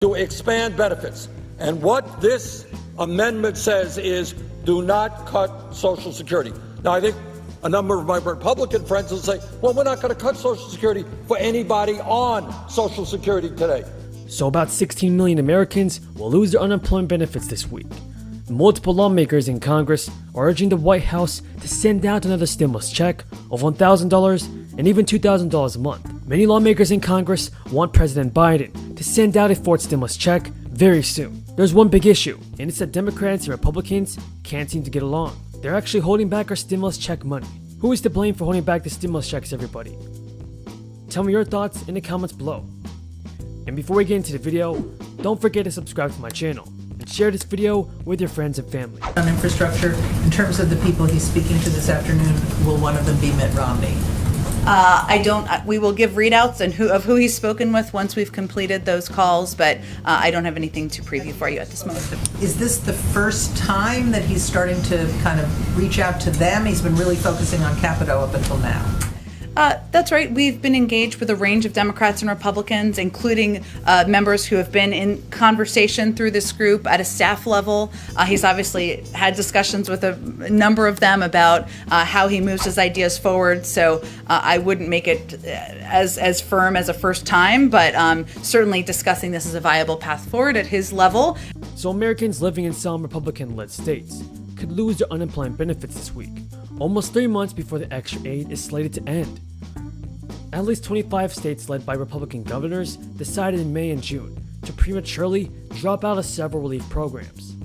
to expand benefits. And what this amendment says is do not cut Social Security. Now, I think a number of my Republican friends will say, well, we're not going to cut Social Security for anybody on Social Security today. So about 16 million Americans will lose their unemployment benefits this week. Multiple lawmakers in Congress are urging the White House to send out another stimulus check of $1,000 and even $2,000 a month. Many lawmakers in Congress want President Biden to send out a fourth stimulus check very soon. There's one big issue, and it's that Democrats and Republicans can't seem to get along. They're actually holding back our stimulus check money. Who is to blame for holding back the stimulus checks, everybody? Tell me your thoughts in the comments below. And before we get into the video, don't forget to subscribe to my channel and share this video with your friends and family. On infrastructure, in terms of the people he's speaking to this afternoon, will one of them be Mitt Romney? We will give readouts and of who he's spoken with once we've completed those calls, but I don't have anything to preview for you at this moment. Is this the first time that he's starting to kind of reach out to them? He's been really focusing on Capito up until now. That's right. We've been engaged with a range of Democrats and Republicans, including members who have been in conversation through this group at a staff level. He's obviously had discussions with a number of them about how he moves his ideas forward. So I wouldn't make it as firm as a first time, but certainly discussing this as a viable path forward at his level. So Americans living in some Republican-led states could lose their unemployment benefits this week, almost 3 months before the extra aid is slated to end. At least 25 states led by Republican governors decided in May and June to prematurely drop out of several relief programs,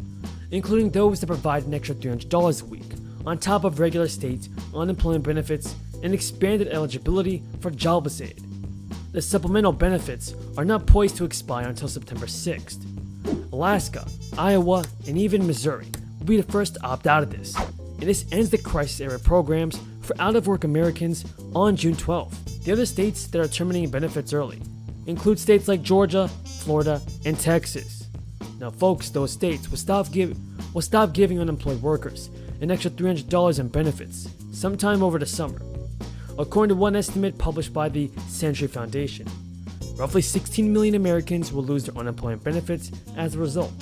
including those that provide an extra $300 a week on top of regular state unemployment benefits and expanded eligibility for jobless aid. The supplemental benefits are not poised to expire until September 6th. Alaska, Iowa, and even Missouri will be the first to opt out of this, and this ends the crisis-era programs for out-of-work Americans on June 12th. The other states that are terminating benefits early include states like Georgia, Florida, and Texas. Now folks, those states will stop giving unemployed workers an extra $300 in benefits sometime over the summer. According to one estimate published by the Century Foundation, roughly 16 million Americans will lose their unemployment benefits as a result.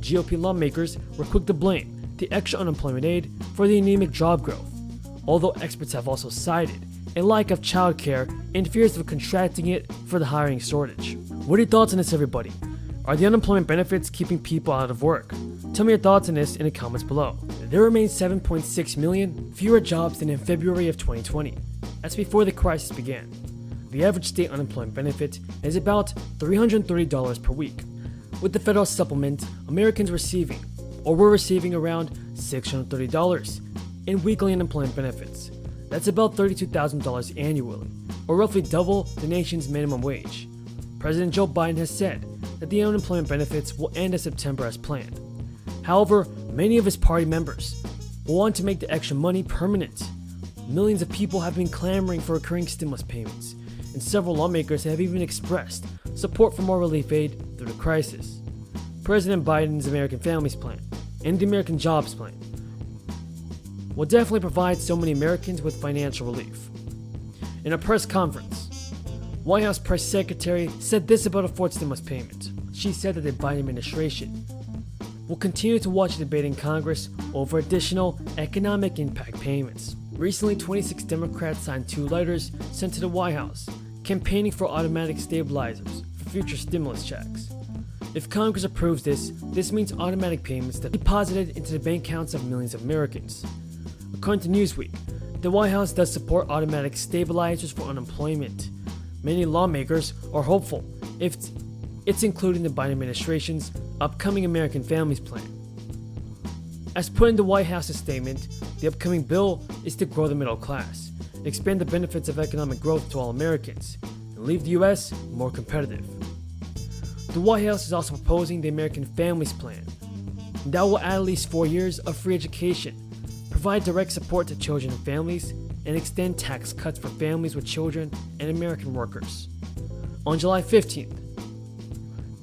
GOP lawmakers were quick to blame the extra unemployment aid for the anemic job growth, although experts have also cited a lack of childcare and fears of contracting it for the hiring shortage. What are your thoughts on this, everybody? Are the unemployment benefits keeping people out of work? Tell me your thoughts on this in the comments below. There remains 7.6 million fewer jobs than in February of 2020. That's before the crisis began. The average state unemployment benefit is about $330 per week. With the federal supplement, Americans were receiving around $630 in weekly unemployment benefits. That's about $32,000 annually, or roughly double the nation's minimum wage. President Joe Biden has said that the unemployment benefits will end in September as planned. However, many of his party members will want to make the extra money permanent. Millions of people have been clamoring for recurring stimulus payments, and several lawmakers have even expressed support for more relief aid through the crisis. President Biden's American Families Plan and the American Jobs Plan will definitely provide so many Americans with financial relief. In a press conference, White House Press Secretary said this about a fourth stimulus payment. She said that the Biden administration will continue to watch the debate in Congress over additional economic impact payments. Recently, 26 Democrats signed 2 letters sent to the White House campaigning for automatic stabilizers for future stimulus checks. If Congress approves this means automatic payments that are deposited into the bank accounts of millions of Americans. According to Newsweek, the White House does support automatic stabilizers for unemployment. Many lawmakers are hopeful if it's included in the Biden administration's upcoming American Families Plan. As put in the White House's statement, the upcoming bill is to grow the middle class, expand the benefits of economic growth to all Americans, and leave the U.S. more competitive. The White House is also proposing the American Families Plan that will add at least 4 years of free education, provide direct support to children and families, and extend tax cuts for families with children and American workers. On July 15th,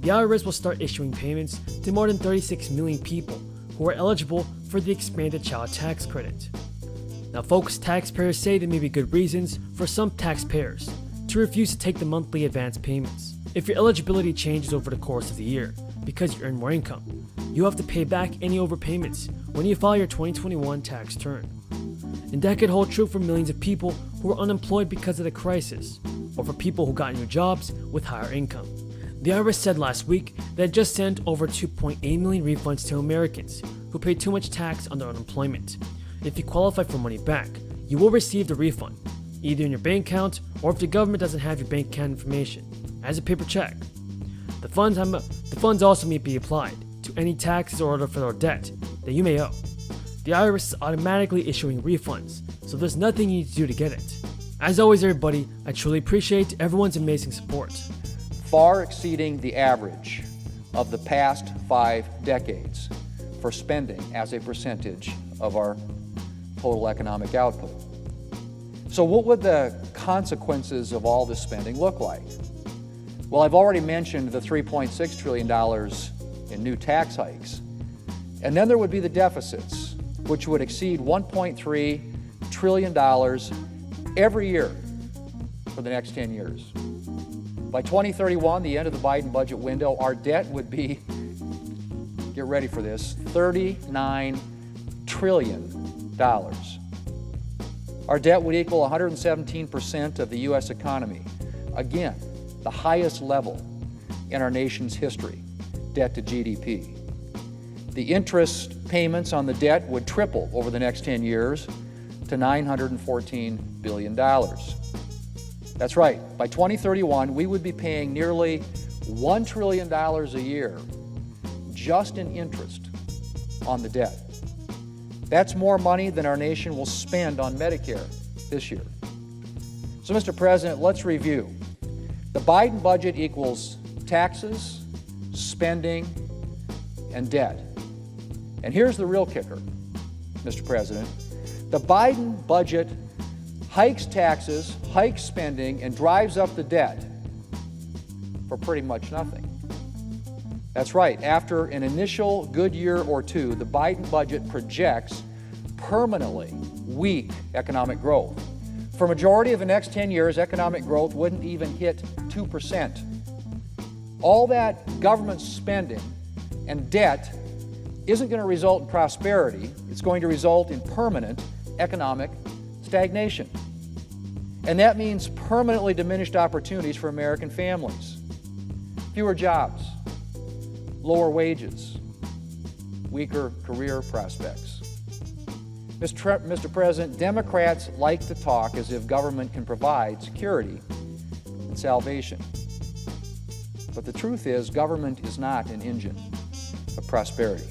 the IRS will start issuing payments to more than 36 million people who are eligible for the expanded child tax credit. Now folks, taxpayers say there may be good reasons for some taxpayers to refuse to take the monthly advance payments. If your eligibility changes over the course of the year because you earn more income, you have to pay back any overpayments when you file your 2021 tax return. And that could hold true for millions of people who are unemployed because of the crisis, or for people who got new jobs with higher income. The IRS said last week that it just sent over 2.8 million refunds to Americans who paid too much tax on their unemployment. If you qualify for money back, you will receive the refund, either in your bank account or if the government doesn't have your bank account information, as a paper check. The funds also may be applied to any taxes or other federal debt that you may owe. The IRS is automatically issuing refunds, so there's nothing you need to do to get it. As always, everybody, I truly appreciate everyone's amazing support. Far exceeding the average of the past 5 decades for spending as a percentage of our total economic output. So what would the consequences of all this spending look like? Well, I've already mentioned the $3.6 trillion in new tax hikes. And then there would be the deficits, which would exceed $1.3 trillion every year for the next 10 years. By 2031, the end of the Biden budget window, our debt would be, get ready for this, $39 trillion. Our debt would equal 117% of the U.S. economy. Again, the highest level in our nation's history, debt to GDP. The interest payments on the debt would triple over the next 10 years to $914 billion. That's right, by 2031, we would be paying nearly $1 trillion a year just in interest on the debt. That's more money than our nation will spend on Medicare this year. So, Mr. President, let's review. The Biden budget equals taxes, spending, and debt. And here's the real kicker, Mr. President. The Biden budget hikes taxes, hikes spending, and drives up the debt for pretty much nothing. That's right. After an initial good year or two, the Biden budget projects permanently weak economic growth. For a majority of the next 10 years, economic growth wouldn't even hit 2%. All that government spending and debt isn't going to result in prosperity. It's going to result in permanent economic stagnation. And that means permanently diminished opportunities for American families. Fewer jobs, lower wages, weaker career prospects. Mr. President, Democrats like to talk as if government can provide security and salvation. But the truth is, government is not an engine of prosperity.